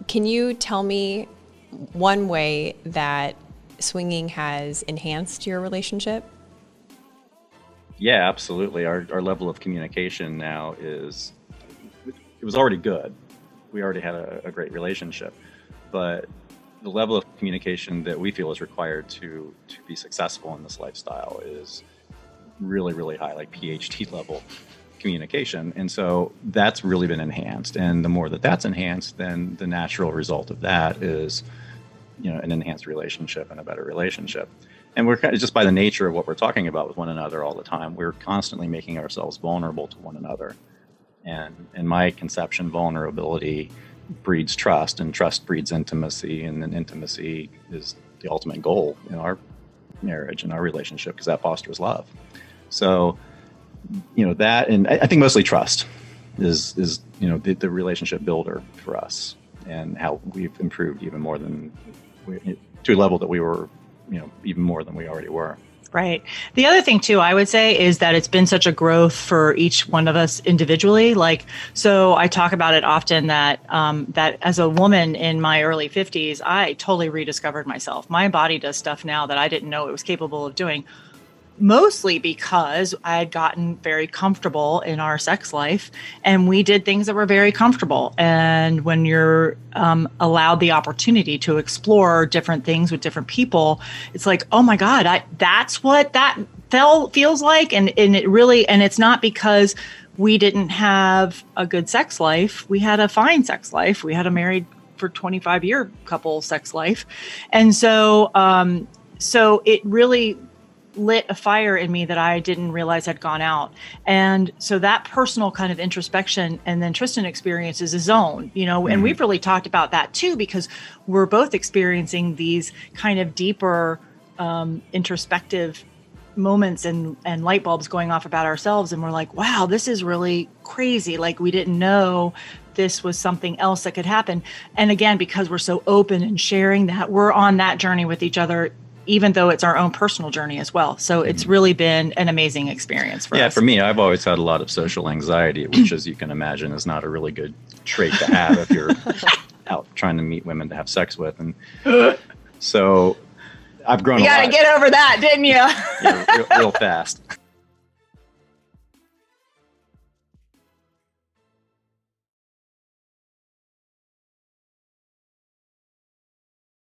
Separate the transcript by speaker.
Speaker 1: Can you tell me one way that swinging has enhanced your relationship?
Speaker 2: Yeah, absolutely. Our level of communication now it was already good. We already had a great relationship, but the level of communication that we feel is required to be successful in this lifestyle is really, really high, like PhD level communication. And so that's really been enhanced. And the more that that's enhanced, then the natural result of that is, an enhanced relationship and a better relationship. And we're just by the nature of what we're talking about with one another all the time, we're constantly making ourselves vulnerable to one another. And in my conception, vulnerability breeds trust, and trust breeds intimacy, and then intimacy is the ultimate goal in our marriage and our relationship, because that fosters love. So, that, and I think mostly trust is the relationship builder for us, and how we've improved even more to a level that we were, even more than we already were.
Speaker 3: Right. The other thing too, I would say, is that it's been such a growth for each one of us individually. So I talk about it often that as a woman in my early 50s, I totally rediscovered myself. My body does stuff now that I didn't know it was capable of doing, mostly because I had gotten very comfortable in our sex life, and we did things that were very comfortable. And when you're allowed the opportunity to explore different things with different people, it's like, oh my God, that's what that feels like. And it's not because we didn't have a good sex life. We had a fine sex life. We had a married for 25-year couple sex life. And so it really lit a fire in me that I didn't realize had gone out. And so that personal kind of introspection, and then Tristian experiences his own, and we've really talked about that too, because we're both experiencing these kind of deeper introspective moments and light bulbs going off about ourselves. And we're like, wow, this is really crazy. Like, we didn't know this was something else that could happen. And again, because we're so open and sharing that, we're on that journey with each other, even though it's our own personal journey as well. So it's really been an amazing experience for us.
Speaker 2: Yeah, for me, I've always had a lot of social anxiety, which, as you can imagine, is not a really good trait to have if you're out trying to meet women to have sex with. And so I've grown a lot.
Speaker 3: You got to get over that, didn't you?
Speaker 2: Yeah, real fast.